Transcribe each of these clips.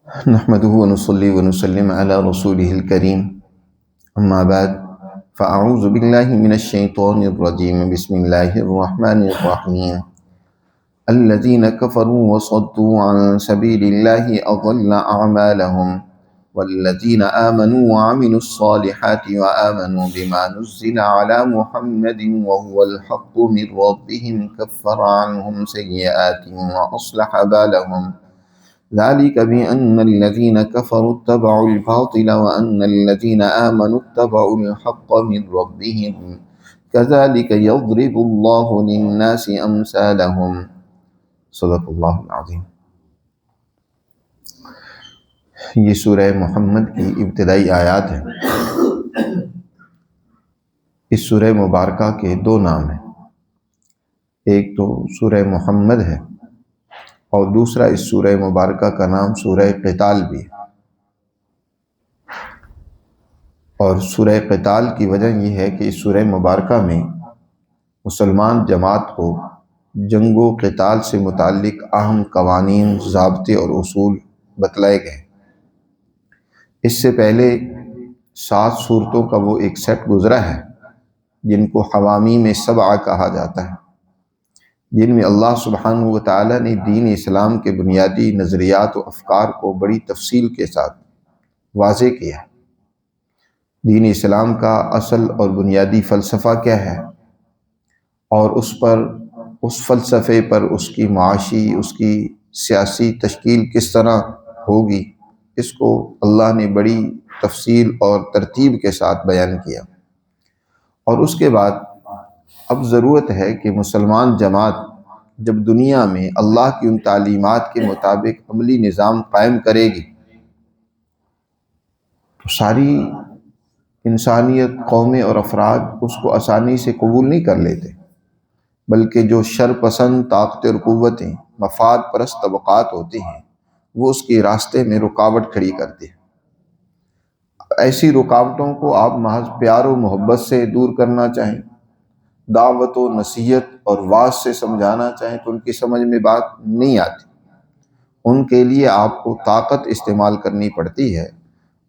نحمده ونصلي ونسلم على رسوله الكريم أما بعد فأعوذ بالله من الشيطان الرجيم بسم الله الرحمن الرحيم الذين كفروا وصدوا عن سبيل الله أضل أعمالهم والذين آمنوا وعملوا الصالحات وآمنوا بما نزل على محمد وهو الحق من ربهم كفر عنهم سيئاتهم وأصلح بالهم ذلك بأن الذين كفروا اتبعوا الباطل وأن الذين آمنوا اتبعوا الحق من ربهم كذلك يضرب الله للناس أمثالهم صدق اللہ العظیم۔ یہ سورہ محمد کی ابتدائی آیات ہیں۔ اس سورہ مبارکہ کے دو نام ہیں، ایک تو سورہ محمد ہے اور دوسرا اس سورہ مبارکہ کا نام سورہ قتال بھی ہے۔ اور سورہ قتال کی وجہ یہ ہے کہ اس سورہ مبارکہ میں مسلمان جماعت کو جنگ و قتال سے متعلق اہم قوانین، ضابطے اور اصول بتلائے گئے۔ اس سے پہلے 7 صورتوں کا وہ ایک سیٹ گزرا ہے جن کو حوامیم سبعہ کہا جاتا ہے، جن میں اللہ سبحانہ و تعالیٰ نے دین اسلام کے بنیادی نظریات و افکار کو بڑی تفصیل کے ساتھ واضح کیا ہے۔ دین اسلام کا اصل اور بنیادی فلسفہ کیا ہے اور اس فلسفے پر اس کی معاشی، اس کی سیاسی تشکیل کس طرح ہوگی، اس کو اللہ نے بڑی تفصیل اور ترتیب کے ساتھ بیان کیا۔ اور اس کے بعد اب ضرورت ہے کہ مسلمان جماعت جب دنیا میں اللہ کی ان تعلیمات کے مطابق عملی نظام قائم کرے گی تو ساری انسانیت، قومیں اور افراد اس کو آسانی سے قبول نہیں کر لیتے، بلکہ جو شر پسند طاقتیں اور قوتیں، مفاد پرست طبقات ہوتے ہیں، وہ اس کے راستے میں رکاوٹ کھڑی کرتے ہیں۔ ایسی رکاوٹوں کو آپ محض پیار و محبت سے دور کرنا چاہیں، دعوت و نصیحت اور واعظ سے سمجھانا چاہیں تو ان کی سمجھ میں بات نہیں آتی۔ ان کے لیے آپ کو طاقت استعمال کرنی پڑتی ہے،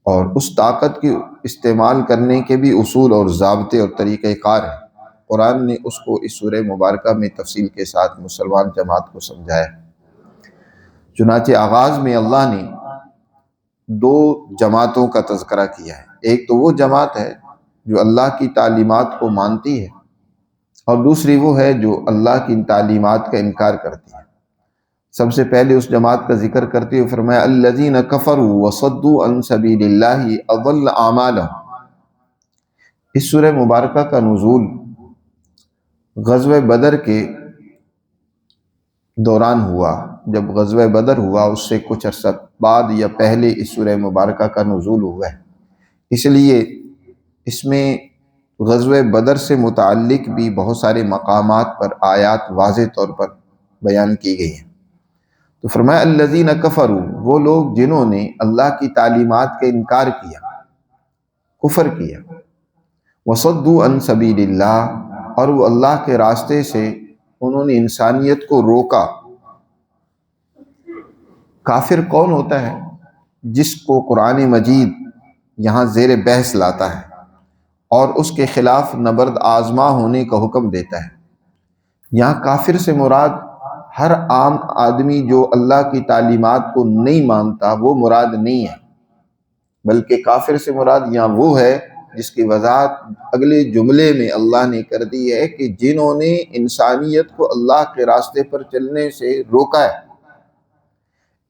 اور اس طاقت کی استعمال کرنے کے بھی اصول اور ضابطے اور طریقہ کار ہیں۔ قرآن نے اس کو اس سورہ مبارکہ میں تفصیل کے ساتھ مسلمان جماعت کو سمجھایا۔ چنانچہ آغاز میں اللہ نے 2 جماعتوں کا تذکرہ کیا ہے۔ ایک تو وہ جماعت ہے جو اللہ کی تعلیمات کو مانتی ہے، اور دوسری وہ ہے جو اللہ کی ان تعلیمات کا انکار کرتی ہے۔ سب سے پہلے اس جماعت کا ذکر کرتے ہوئے فرمایا الذین کفروا وصدوا عن سبیل اللہ اضل اعمالهم۔ اس سورہ مبارکہ کا نزول غزوہ بدر کے دوران ہوا۔ جب غزوہ بدر ہوا اس سے کچھ عرصہ بعد یا پہلے اس سورہ مبارکہ کا نزول ہوا ہے، اس لیے اس میں غزوہ بدر سے متعلق بھی بہت سارے مقامات پر آیات واضح طور پر بیان کی گئی ہیں۔ تو فرمایا الذین کفروا، وہ لوگ جنہوں نے اللہ کی تعلیمات کا انکار کیا، کفر کیا، وصدوا عن سبیل اللہ، اور وہ اللہ کے راستے سے انہوں نے انسانیت کو روکا۔ کافر کون ہوتا ہے؟ جس کو قرآن مجید یہاں زیر بحث لاتا ہے اور اس کے خلاف نبرد آزما ہونے کا حکم دیتا ہے۔ یہاں کافر سے مراد ہر عام آدمی جو اللہ کی تعلیمات کو نہیں مانتا وہ مراد نہیں ہے، بلکہ کافر سے مراد یہاں وہ ہے جس کی وضاحت اگلے جملے میں اللہ نے کر دی ہے کہ جنہوں نے انسانیت کو اللہ کے راستے پر چلنے سے روکا ہے۔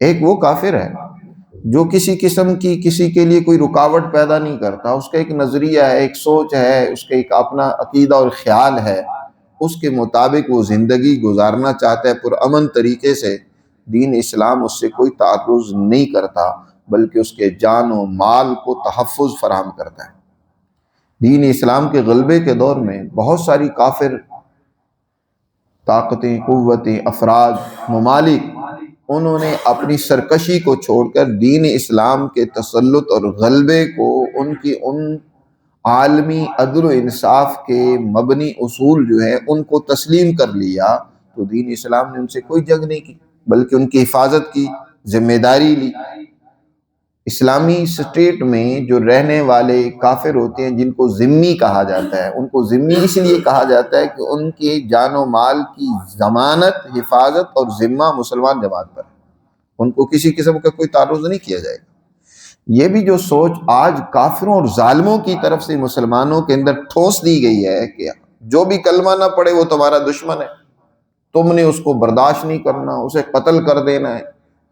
ایک وہ کافر ہے جو کسی قسم کی کسی کے لیے کوئی رکاوٹ پیدا نہیں کرتا، اس کا ایک نظریہ ہے، ایک سوچ ہے، اس کا ایک اپنا عقیدہ اور خیال ہے، اس کے مطابق وہ زندگی گزارنا چاہتا ہے پرامن طریقے سے۔ دین اسلام اس سے کوئی تعرض نہیں کرتا، بلکہ اس کے جان و مال کو تحفظ فراہم کرتا ہے۔ دین اسلام کے غلبے کے دور میں بہت ساری کافر طاقتیں، قوتیں، افراد، ممالک، انہوں نے اپنی سرکشی کو چھوڑ کر دین اسلام کے تسلط اور غلبے کو ان عالمی عدل و انصاف کے مبنی اصول جو ہے ان کو تسلیم کر لیا، تو دین اسلام نے ان سے کوئی جنگ نہیں کی، بلکہ ان کی حفاظت کی ذمہ داری لی۔ اسلامی اسٹیٹ میں جو رہنے والے کافر ہوتے ہیں جن کو ذمی کہا جاتا ہے، ان کو ذمی اس لیے کہا جاتا ہے کہ ان کے جان و مال کی ضمانت، حفاظت اور ذمہ مسلمان جماعت پر ہے، ان کو کسی قسم کا کوئی تعرض نہیں کیا جائے گا۔ یہ بھی جو سوچ آج کافروں اور ظالموں کی طرف سے مسلمانوں کے اندر ٹھوس دی گئی ہے کہ جو بھی کلمہ نہ پڑھے وہ تمہارا دشمن ہے، تم نے اس کو برداشت نہیں کرنا، اسے قتل کر دینا ہے،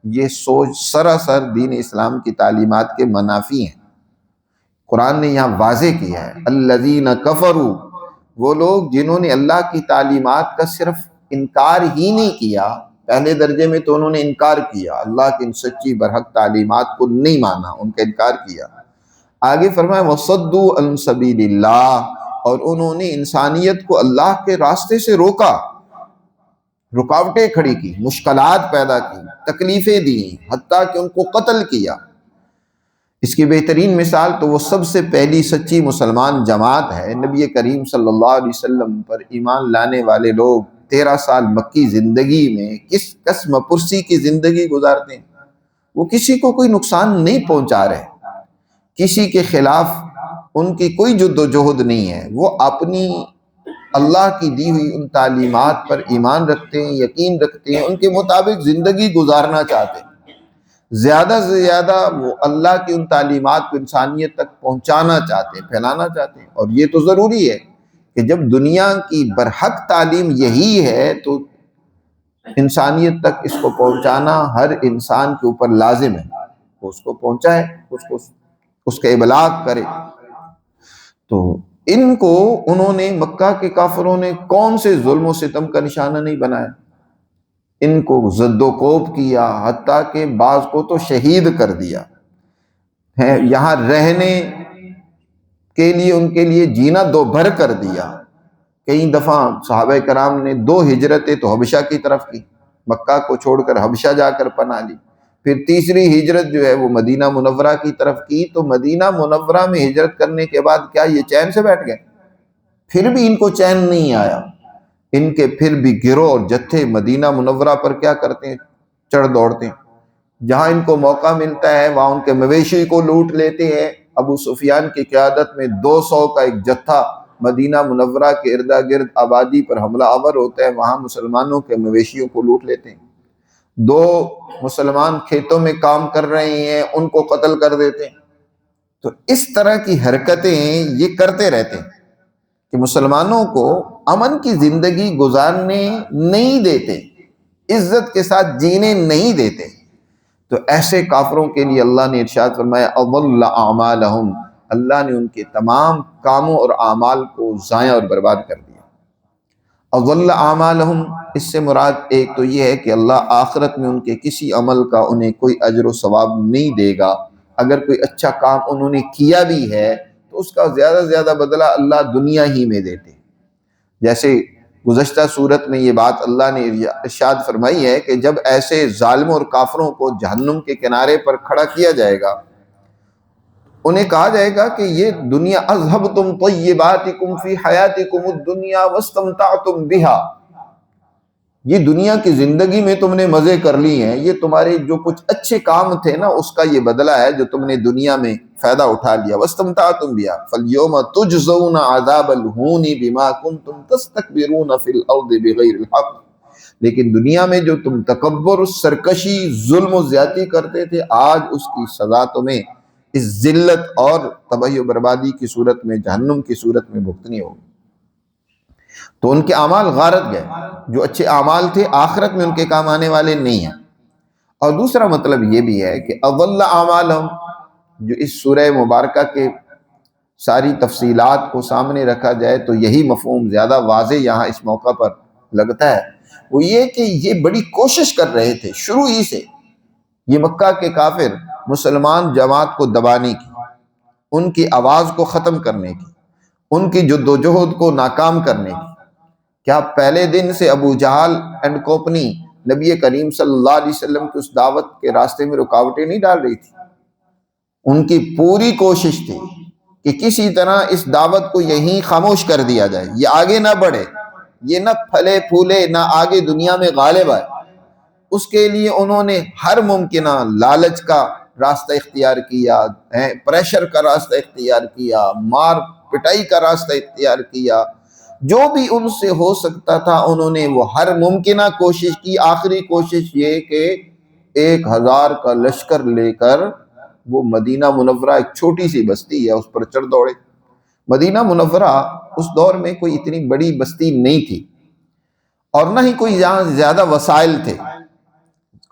یہ سوچ سراسر دین اسلام کی تعلیمات کے منافی ہیں۔ قرآن نے یہاں واضح کیا ہے الذین کفروا، وہ لوگ جنہوں نے اللہ کی تعلیمات کا صرف انکار ہی نہیں کیا، پہلے درجے میں تو انہوں نے انکار کیا، اللہ کی ان سچی برحق تعلیمات کو نہیں مانا، ان کا انکار کیا۔ آگے فرمایا وَصَدُّوا عَن سَبِيلِ اللَّهِ، اور انہوں نے انسانیت کو اللہ کے راستے سے روکا، رکاوٹیں کھڑی کی، مشکلات پیدا کی، تکلیفیں دی، حتیٰ کہ ان کو قتل کیا۔ اس کی بہترین مثال تو وہ سب سے پہلی سچی مسلمان جماعت ہے، نبی کریم صلی اللہ علیہ وسلم پر ایمان لانے والے لوگ 13 سال مکی زندگی میں کس قسم پرسی کی زندگی گزارتے ہیں، وہ کسی کو کوئی نقصان نہیں پہنچا رہے، کسی کے خلاف ان کی کوئی جد و جہد نہیں ہے، وہ اپنی اللہ کی دی ہوئی ان تعلیمات پر ایمان رکھتے ہیں، یقین رکھتے ہیں، ان کے مطابق زندگی گزارنا چاہتے ہیں، زیادہ سے زیادہ وہ اللہ کی ان تعلیمات کو انسانیت تک پہنچانا چاہتے ہیں، پھیلانا چاہتے ہیں۔ اور یہ تو ضروری ہے کہ جب دنیا کی برحق تعلیم یہی ہے تو انسانیت تک اس کو پہنچانا ہر انسان کے اوپر لازم ہے، وہ اس کو پہنچائے، اس کا ابلاغ کرے۔ تو ان کو انہوں نے، مکہ کے کافروں نے کون سے ظلم و ستم کا نشانہ نہیں بنایا، ان کو زد و کوب کیا، حتیٰ کہ بعض کو تو شہید کر دیا ہے، یہاں رہنے کے لیے ان کے لیے جینا دو بھر کر دیا۔ کئی دفعہ صحابہ کرام نے 2 ہجرتیں تو حبشہ کی طرف کی، مکہ کو چھوڑ کر حبشہ جا کر پناہ لی، پھر تیسری ہجرت جو ہے وہ مدینہ منورہ کی طرف کی، تو مدینہ منورہ میں ہجرت کرنے کے بعد کیا یہ چین سے بیٹھ گئے؟ پھر بھی ان کو چین نہیں آیا، ان کے پھر بھی گروہ اور جتھے مدینہ منورہ پر کیا کرتے ہیں؟ چڑھ دوڑتے ہیں، جہاں ان کو موقع ملتا ہے وہاں ان کے مویشی کو لوٹ لیتے ہیں۔ ابو سفیان کی قیادت میں 200 کا ایک جتھا مدینہ منورہ کے اردا گرد آبادی پر حملہ آور ہوتا ہے، وہاں مسلمانوں کے مویشیوں کو لوٹ لیتے ہیں۔ 2 مسلمان کھیتوں میں کام کر رہے ہیں، ان کو قتل کر دیتے ہیں۔ تو اس طرح کی حرکتیں یہ کرتے رہتے ہیں کہ مسلمانوں کو امن کی زندگی گزارنے نہیں دیتے، عزت کے ساتھ جینے نہیں دیتے۔ تو ایسے کافروں کے لیے اللہ نے ارشاد فرمایا اضل اعمالہم، اللہ نے ان کے تمام کاموں اور اعمال کو ضائع اور برباد کر دیا۔ اضل اعمالہم، اس سے مراد ایک تو یہ ہے کہ اللہ آخرت میں ان کے کسی عمل کا انہیں کوئی اجر و ثواب نہیں دے گا، اگر کوئی اچھا کام انہوں نے کیا بھی ہے تو اس کا زیادہ سے زیادہ بدلہ اللہ دنیا ہی میں دیتے۔ جیسے گزشتہ صورت میں یہ بات اللہ نے ارشاد فرمائی ہے کہ جب ایسے ظالموں اور کافروں کو جہنم کے کنارے پر کھڑا کیا جائے گا، انہیں کہا جائے گا کہ یہ دنیا اذھبتم طیباتکم فی حیاتکم الدنیا واستمتعتم بہا، یہ دنیا کی زندگی میں تم نے مزے کر لی ہیں، یہ تمہارے جو کچھ اچھے کام تھے نا اس کا یہ بدلہ ہے جو تم نے دنیا میں فائدہ اٹھا لیا۔ واستمتعتم بہا فالیوم تجزون عذاب الہون بما کنتم تستکبرون فی الارض بغیر الحق، لیکن دنیا میں جو تم تکبر، سرکشی، ظلم و زیادتی کرتے تھے، آج اس کی سزا تمہیں اس ذلت اور تباہی و بربادی کی صورت میں، جہنم کی صورت میں بھگتنی ہوگی۔ تو ان کے اعمال غارت گئے، جو اچھے اعمال تھے آخرت میں ان کے کام آنے والے نہیں ہیں۔ اور دوسرا مطلب یہ بھی ہے کہ اضل اعمالہم، جو اس سورہ مبارکہ کے ساری تفصیلات کو سامنے رکھا جائے تو یہی مفہوم زیادہ واضح یہاں اس موقع پر لگتا ہے، وہ یہ کہ یہ بڑی کوشش کر رہے تھے شروع ہی سے، یہ مکہ کے کافر، مسلمان جماعت کو دبانے کی، ان کی آواز کو ختم کرنے کی، ان کی جد و جہد کو ناکام کرنے کی۔ کیا پہلے دن سے ابو جہل اینڈ کمپنی نبی کریم صلی اللہ علیہ وسلم کی اس دعوت کے راستے میں رکاوٹیں نہیں ڈال رہی تھی؟ ان کی پوری کوشش تھی کہ کسی طرح اس دعوت کو یہیں خاموش کر دیا جائے، یہ آگے نہ بڑھے، یہ نہ پھلے پھولے، نہ آگے دنیا میں غالب آئے۔ اس کے لیے انہوں نے ہر ممکنہ لالچ کا راستہ اختیار کیا، پریشر کا راستہ اختیار کیا، مار پٹائی کا راستہ اختیار کیا، جو بھی ان سے ہو سکتا تھا انہوں نے وہ ہر ممکنہ کوشش کی۔ آخری کوشش یہ کہ 1000 کا لشکر لے کر وہ مدینہ منورہ، ایک چھوٹی سی بستی ہے، اس پر چڑھ دوڑے۔ مدینہ منورہ اس دور میں کوئی اتنی بڑی بستی نہیں تھی، اور نہ ہی کوئی یہاں زیادہ وسائل تھے،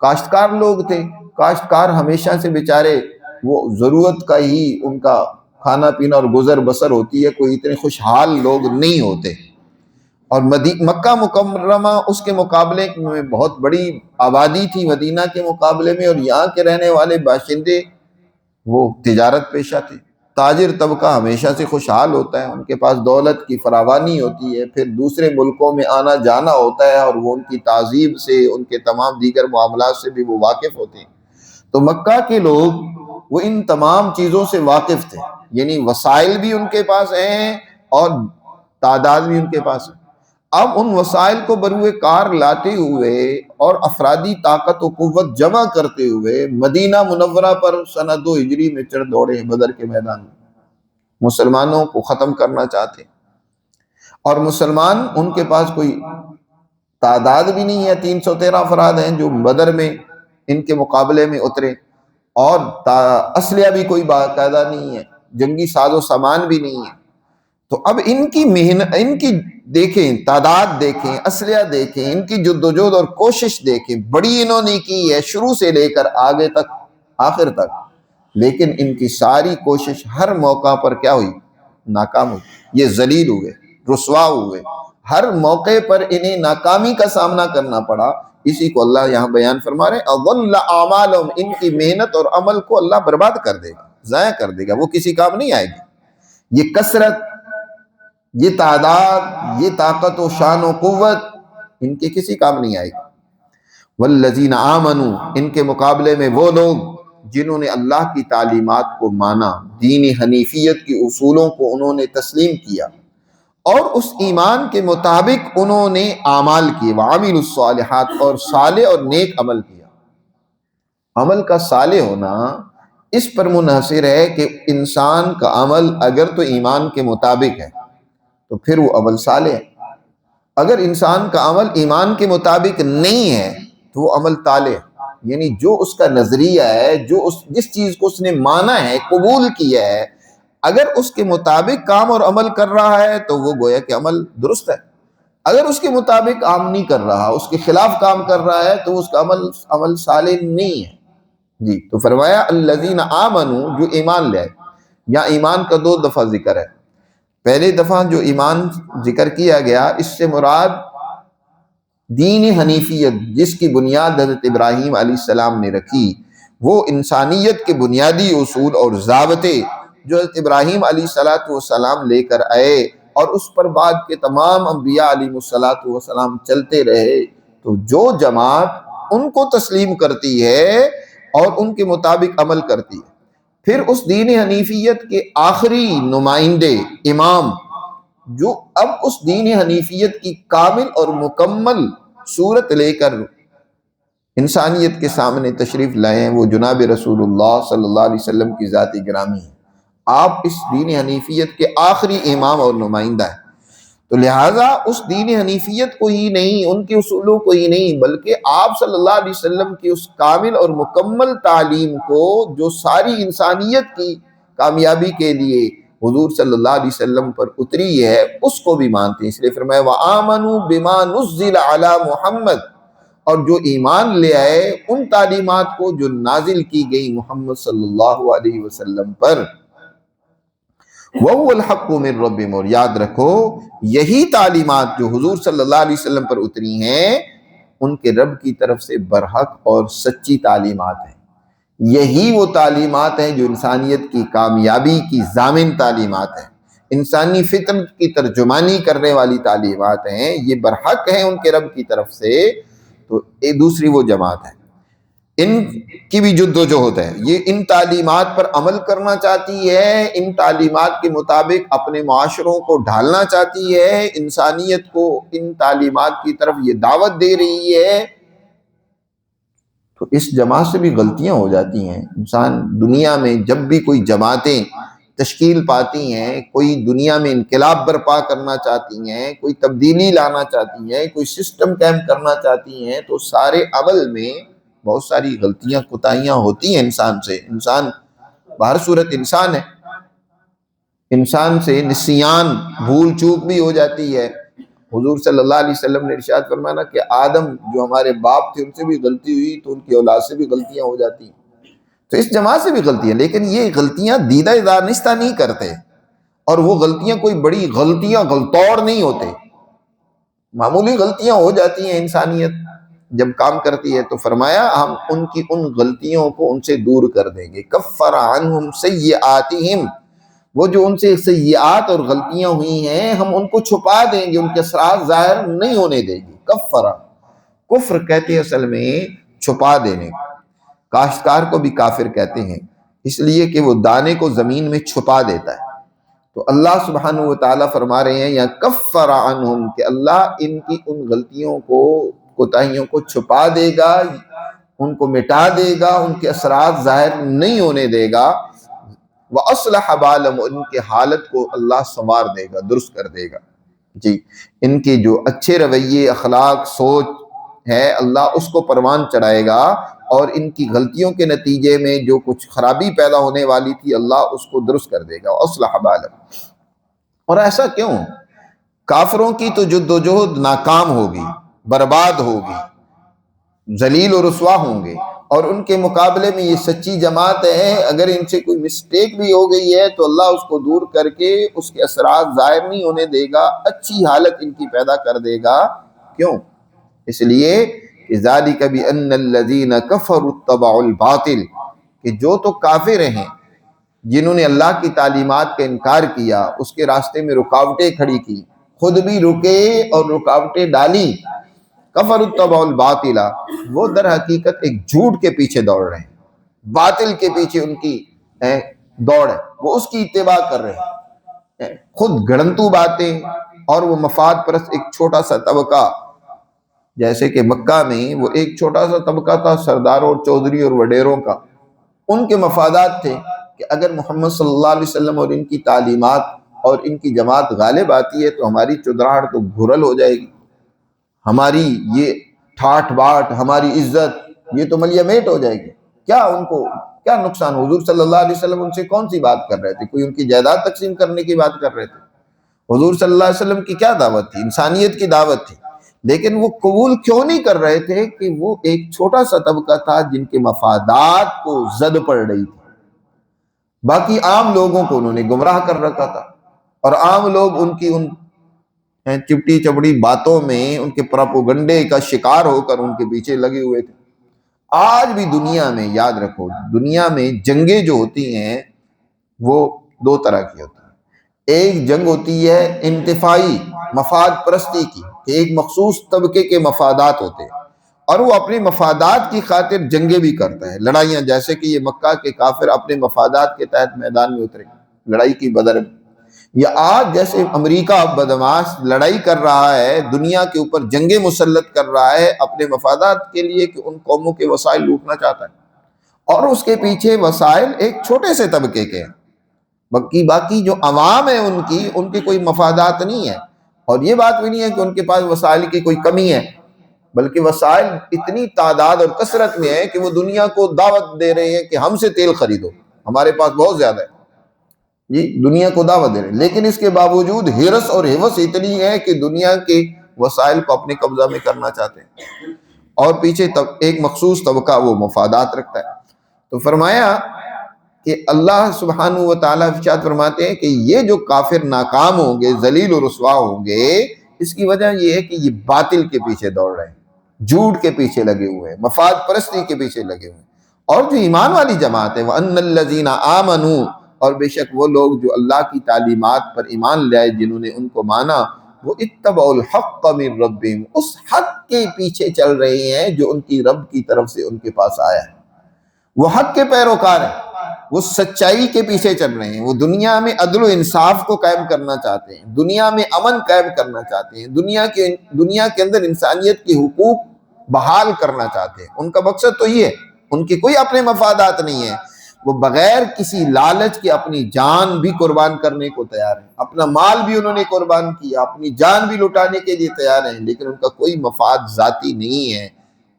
کاشتکار لوگ تھے۔ کاشتکار ہمیشہ سے بیچارے وہ ضرورت کا ہی ان کا کھانا پینا اور گزر بسر ہوتی ہے، کوئی اتنے خوشحال لوگ نہیں ہوتے۔ اور مکہ مکرمہ اس کے مقابلے میں بہت بڑی آبادی تھی مدینہ کے مقابلے میں، اور یہاں کے رہنے والے باشندے وہ تجارت پیشہ تھے۔ تاجر طبقہ ہمیشہ سے خوشحال ہوتا ہے، ان کے پاس دولت کی فراوانی ہوتی ہے، پھر دوسرے ملکوں میں آنا جانا ہوتا ہے، اور وہ ان کی تہذیب سے، ان کے تمام دیگر معاملات سے بھی وہ واقف ہوتے ہیں۔ تو مکہ کے لوگ وہ ان تمام چیزوں سے واقف تھے، یعنی وسائل بھی ان کے پاس ہیں اور تعداد بھی ان کے پاس ہے۔ اب ان وسائل کو بروئے کار لاتے ہوئے اور افرادی طاقت و قوت جمع کرتے ہوئے مدینہ منورہ پر سنہ 2 ہجری میں چڑھ دوڑے بدر کے میدان میں، مسلمانوں کو ختم کرنا چاہتے ہیں۔ اور مسلمان ان کے پاس کوئی تعداد بھی نہیں ہے، 313 افراد ہیں جو بدر میں ان کے مقابلے میں اترے، اور اسلحہ بھی کوئی باقاعدہ نہیں ہے، جنگی ساز و سامان بھی نہیں ہے۔ تو اب ان کی محنت، ان کی دیکھیں تعداد، دیکھیں اسلحہ، دیکھیں ان کی جدوجہد اور کوشش دیکھیں، بڑی انہوں نے کی ہے شروع سے لے کر آگے تک، آخر تک، لیکن ان کی ساری کوشش ہر موقع پر کیا ہوئی؟ ناکام ہوئی۔ یہ ذلیل ہوئے، رسوا ہوئے، ہر موقع پر انہیں ناکامی کا سامنا کرنا پڑا۔ اسی کو اللہ یہاں بیان فرما رہے ہیں، اضل اعمالہم، ان کی محنت اور عمل کو اللہ برباد کر دے گا، ضائع کر دے گا، وہ کسی کام نہیں آئے گی۔ یہ کثرت، یہ تعداد، یہ طاقت و شان و قوت ان کے کسی کام نہیں آئے گی۔ والذین آمنوا، ان کے مقابلے میں وہ لوگ جنہوں نے اللہ کی تعلیمات کو مانا، دین حنیفیت کی اصولوں کو انہوں نے تسلیم کیا، اور اس ایمان کے مطابق انہوں نے اعمال کیے، وعملوا الصالحات، اور صالح اور نیک عمل کیا۔ عمل کا صالح ہونا اس پر منحصر ہے کہ انسان کا عمل اگر تو ایمان کے مطابق ہے تو پھر وہ عمل صالح ہے، اگر انسان کا عمل ایمان کے مطابق نہیں ہے تو وہ عمل طالع ہے، یعنی جو اس کا نظریہ ہے، جو جس چیز کو اس نے مانا ہے، قبول کیا ہے، اگر اس کے مطابق کام اور عمل کر رہا ہے تو وہ گویا کہ عمل درست ہے، اگر اس کے مطابق کام نہیں کر رہا، اس کے خلاف کام کر رہا ہے تو اس کا عمل صالح نہیں ہے۔ جی، تو فرمایا الذین آمنوا، جو ایمان لے آئے۔ یا ایمان کا 2 دفعہ ذکر ہے، پہلے دفعہ جو ایمان ذکر کیا گیا اس سے مراد دین حنیفیت، جس کی بنیاد حضرت ابراہیم علیہ السلام نے رکھی، وہ انسانیت کے بنیادی اصول اور ضابطے جو حضرت ابراہیم علیہ السلام لے کر آئے، اور اس پر بعد کے تمام انبیاء علیہ السلام چلتے رہے۔ تو جو جماعت ان کو تسلیم کرتی ہے اور ان کے مطابق عمل کرتی ہے، پھر اس دین حنیفیت کے آخری نمائندے، امام، جو اب اس دین حنیفیت کی کامل اور مکمل صورت لے کر انسانیت کے سامنے تشریف لائے ہیں، وہ جناب رسول اللہ صلی اللہ علیہ وسلم کی ذات گرامی ہے۔ آپ اس دین حنیفیت کے آخری امام اور نمائندہ ہیں، تو لہٰذا اس دین حنیفیت کو ہی نہیں، ان کے اصولوں کو ہی نہیں، بلکہ آپ صلی اللہ علیہ وسلم کی اس کامل اور مکمل تعلیم کو جو ساری انسانیت کی کامیابی کے لیے حضور صلی اللہ علیہ وسلم پر اتری ہے، اس کو بھی مانتے ہیں۔ اس لیے فرمایا وَآمَنُوا بِمَا نُزِّلَ عَلَى مُحَمَّد، اور جو ایمان لے آئے ان تعلیمات کو جو نازل کی گئی محمد صلی اللہ علیہ وسلم پر۔ وَهُوَ الْحَقُّ مِنْ رَبِّهِمْ، اور یاد رکھو یہی تعلیمات جو حضور صلی اللہ علیہ وسلم پر اتری ہیں ان کے رب کی طرف سے برحق اور سچی تعلیمات ہیں۔ یہی وہ تعلیمات ہیں جو انسانیت کی کامیابی کی ضامن تعلیمات ہیں، انسانی فطرت کی ترجمانی کرنے والی تعلیمات ہیں، یہ برحق ہیں ان کے رب کی طرف سے۔ تو دوسری وہ جماعت ہے، ان کی بھی جدوجہد ہے، یہ ان تعلیمات پر عمل کرنا چاہتی ہے، ان تعلیمات کے مطابق اپنے معاشروں کو ڈھالنا چاہتی ہے، انسانیت کو ان تعلیمات کی طرف یہ دعوت دے رہی ہے تو اس جماعت سے بھی غلطیاں ہو جاتی ہیں۔ انسان دنیا میں جب بھی کوئی جماعتیں تشکیل پاتی ہیں، کوئی دنیا میں انقلاب برپا کرنا چاہتی ہیں، کوئی تبدیلی لانا چاہتی ہیں، کوئی سسٹم قائم کرنا چاہتی ہیں، تو سارے عمل میں بہت ساری غلطیاں کوتاہیاں ہوتی ہیں انسان سے۔ انسان بہر صورت انسان ہے، انسان سے نسیان، بھول چوک بھی ہو جاتی ہے۔ حضور صلی اللہ علیہ وسلم نے ارشاد فرمایا کہ آدم جو ہمارے باپ تھے ان سے بھی غلطی ہوئی تو ان کی اولاد سے بھی غلطیاں ہو جاتی ہیں، تو اس جماعت سے بھی غلطیاں، لیکن یہ غلطیاں دیدہ دانستہ نہیں کرتے، اور وہ غلطیاں کوئی بڑی غلطیاں غلطور نہیں ہوتے، معمولی غلطیاں ہو جاتی ہیں۔ انسانیت جب کام کرتی ہے تو فرمایا ہم ان کی ان غلطیوں کو ان سے دور کر دیں گے۔ کفر عنہم سیئاتہم، وہ جو ان سے سیئات اور غلطیاں ہوئی ہیں ہم ان کو چھپا دیں گے، ان کے اثرات ظاہر نہیں ہونے دیں گے۔ کفر، کفر کہتے ہیں اصل میں چھپا دینے کو، کاشتکار کو بھی کافر کہتے ہیں اس لیے کہ وہ دانے کو زمین میں چھپا دیتا ہے۔ تو اللہ سبحانہ و تعالیٰ فرما رہے ہیں یا کفر عنہم، کہ اللہ ان کی ان غلطیوں کو، کوتاہیوں کو چھپا دے گا، ان کو مٹا دے گا، ان کے اثرات ظاہر نہیں ہونے دے گا۔ وَأَصْلَحَ بَالَهُمْ، ان کے حالت کو اللہ سنوار دے گا، درست کر دے گا۔ جی، ان کے جو اچھے رویے، اخلاق، سوچ ہے اللہ اس کو پروان چڑھائے گا، اور ان کی غلطیوں کے نتیجے میں جو کچھ خرابی پیدا ہونے والی تھی اللہ اس کو درست کر دے گا۔ وَأَصْلَحَ بَالَهُمْ، اور ایسا کیوں؟ کافروں کی تو جدوجہد ناکام ہوگی، برباد ہوگی، ذلیل و رسوا ہوں گے، اور ان کے مقابلے میں یہ سچی جماعت ہے، اگر ان سے کوئی مسٹیک بھی ہو گئی ہے تو اللہ اس کو دور کر کے اس کے اثرات ظاہر نہیں ہونے دے گا، اچھی حالت ان کی پیدا کر دے گا۔ کیوں؟ اس لیے کہ ذالک بأن الذین کفروا اتبعوا الباطل، کہ جو تو کافر ہیں جنہوں نے اللہ کی تعلیمات کا انکار کیا، اس کے راستے میں رکاوٹیں کھڑی کی، خود بھی رکے اور رکاوٹیں ڈالی، کفر اتبعوا الباطل، وہ در حقیقت ایک جھوٹ کے پیچھے دوڑ رہے ہیں، باطل کے پیچھے ان کی دوڑ ہے، وہ اس کی اتباع کر رہے ہیں، خود گڑنتو باتیں، اور وہ مفاد پرست ایک چھوٹا سا طبقہ، جیسے کہ مکہ میں وہ ایک چھوٹا سا طبقہ تھا سرداروں اور چودھری اور وڈیروں کا، ان کے مفادات تھے کہ اگر محمد صلی اللہ علیہ وسلم اور ان کی تعلیمات اور ان کی جماعت غالب آتی ہے تو ہماری چودراہٹ تو گھرل ہو جائے گی، ہماری یہ ٹھاٹ باٹ، ہماری عزت یہ تو ملیہ میٹ ہو جائے گی، کیا ان کو کیا نقصان؟ حضور صلی اللہ علیہ وسلم ان سے کون سی بات کر رہے تھے؟ کوئی ان کی جائیداد تقسیم کرنے کی بات کر رہے تھے؟ حضور صلی اللہ علیہ وسلم کی کیا دعوت تھی؟ انسانیت کی دعوت تھی، لیکن وہ قبول کیوں نہیں کر رہے تھے؟ کہ وہ ایک چھوٹا سا طبقہ تھا جن کے مفادات کو زد پڑ رہی تھی، باقی عام لوگوں کو انہوں نے گمراہ کر رکھا تھا، اور عام لوگ ان کی ان چپٹی چپڑی باتوں میں، ان کے پراپوگنڈے کا شکار ہو کر ان کے پیچھے لگے ہوئے تھے۔ آج بھی دنیا میں یاد رکھو، دنیا میں جنگیں جو ہوتی ہیں وہ دو طرح کی ہوتی ہیں۔ ایک جنگ ہوتی ہے انتفاعی مفاد پرستی کی، کہ ایک مخصوص طبقے کے مفادات ہوتے ہیں اور وہ اپنے مفادات کی خاطر جنگیں بھی کرتا ہے، لڑائیاں، جیسے کہ یہ مکہ کے کافر اپنے مفادات کے تحت میدان میں اترے، لڑائی کی بدر میں، یا آج جیسے امریکہ بدماش لڑائی کر رہا ہے، دنیا کے اوپر جنگیں مسلط کر رہا ہے اپنے مفادات کے لیے، کہ ان قوموں کے وسائل لوٹنا چاہتا ہے، اور اس کے پیچھے وسائل ایک چھوٹے سے طبقے کے ہیں، باقی جو عوام ہے ان کے کوئی مفادات نہیں ہے، اور یہ بات بھی نہیں ہے کہ ان کے پاس وسائل کی کوئی کمی ہے، بلکہ وسائل اتنی تعداد اور کثرت میں ہے کہ وہ دنیا کو دعوت دے رہے ہیں کہ ہم سے تیل خریدو، ہمارے پاس بہت زیادہ ہے، جی دنیا کو دعوت دے رہے ہیں، لیکن اس کے باوجود ہرس اور ہوس اتنی ہے کہ دنیا کے وسائل کو اپنے قبضہ میں کرنا چاہتے ہیں، اور پیچھے ایک مخصوص طبقہ وہ مفادات رکھتا ہے۔ تو فرمایا کہ اللہ سبحانہ و تعالیٰ ارشاد فرماتے ہیں کہ یہ جو کافر ناکام ہوں گے، ذلیل و رسوا ہوں گے، اس کی وجہ یہ ہے کہ یہ باطل کے پیچھے دوڑ رہے ہیں، جھوٹ کے پیچھے لگے ہوئے ہیں، مفاد پرستی کے پیچھے لگے ہوئے ہیں۔ اور جو ایمان والی جماعت ہے وَأَنَّ الَّذِينَ آمَنُوا، اور بے شک وہ لوگ جو اللہ کی تعلیمات پر ایمان لائے، جنہوں نے ان کو مانا، وہ اتبعوا الحق من ربہم، اس حق کے پیچھے چل رہے ہیں جو ان کی رب کی طرف سے ان کے پاس آیا ہے، وہ حق کے پیروکار ہیں، وہ سچائی کے پیچھے چل رہے ہیں، وہ دنیا میں عدل و انصاف کو قائم کرنا چاہتے ہیں، دنیا میں امن قائم کرنا چاہتے ہیں، دنیا کے اندر انسانیت کے حقوق بحال کرنا چاہتے ہیں. ان کا مقصد تو یہ ہے، ان کے کوئی اپنے مفادات نہیں ہیں، وہ بغیر کسی لالچ کے اپنی جان بھی قربان کرنے کو تیار ہیں، اپنا مال بھی انہوں نے قربان کیا، اپنی جان بھی لٹانے کے لیے تیار ہیں، لیکن ان کا کوئی مفاد ذاتی نہیں ہے.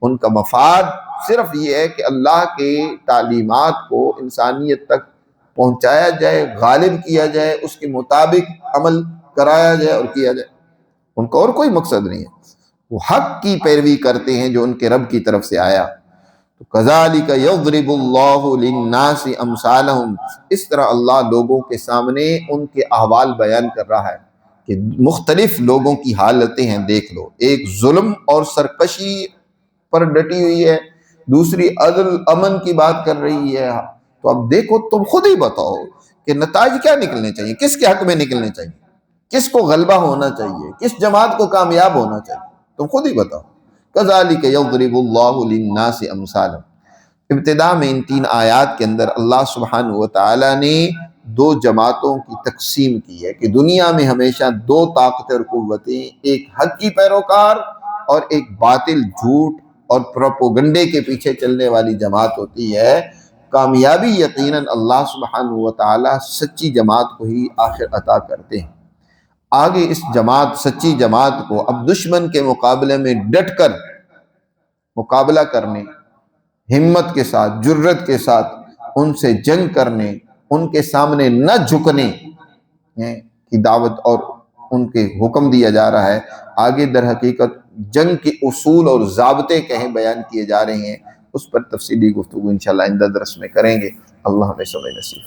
ان کا مفاد صرف یہ ہے کہ اللہ کے تعلیمات کو انسانیت تک پہنچایا جائے، غالب کیا جائے، اس کے مطابق عمل کرایا جائے اور کیا جائے. ان کا اور کوئی مقصد نہیں ہے. وہ حق کی پیروی کرتے ہیں جو ان کے رب کی طرف سے آیا. تو کذالک یضرب اللہ للناس امثالہم، اس طرح اللہ لوگوں کے سامنے ان کے احوال بیان کر رہا ہے کہ مختلف لوگوں کی حالتیں ہیں. دیکھ لو، ایک ظلم اور سرکشی پر ڈٹی ہوئی ہے، دوسری عدل امن کی بات کر رہی ہے. تو اب دیکھو، تم خود ہی بتاؤ کہ نتائج کیا نکلنے چاہیے، کس کے حق میں نکلنے چاہیے، کس کو غلبہ ہونا چاہیے، کس جماعت کو کامیاب ہونا چاہیے، تم خود ہی بتاؤ. کذالک یضرب اللہ للناس امثالہم. ابتدا میں ان 3 آیات کے اندر اللہ سبحانہ و تعالی نے 2 جماعتوں کی تقسیم کی ہے کہ دنیا میں ہمیشہ 2 طاقتیں اور قوتیں، ایک حق کی پیروکار اور ایک باطل، جھوٹ اور پروپوگنڈے کے پیچھے چلنے والی جماعت ہوتی ہے. کامیابی یقیناً اللہ سبحانہ و تعالی سچی جماعت کو ہی آخر عطا کرتے ہیں. آگے اس جماعت، سچی جماعت کو اب دشمن کے مقابلے میں ڈٹ کر مقابلہ کرنے، ہمت کے ساتھ، جرت کے ساتھ ان سے جنگ کرنے، ان کے سامنے نہ جھکنے کی دعوت اور ان کے حکم دیا جا رہا ہے. آگے در حقیقت جنگ کے اصول اور ضابطے کہیں بیان کیے جا رہے ہیں، اس پر تفصیلی گفتگو انشاءاللہ آئندہ درس میں کریں گے. اللہ ہمیں سمجھ نصیب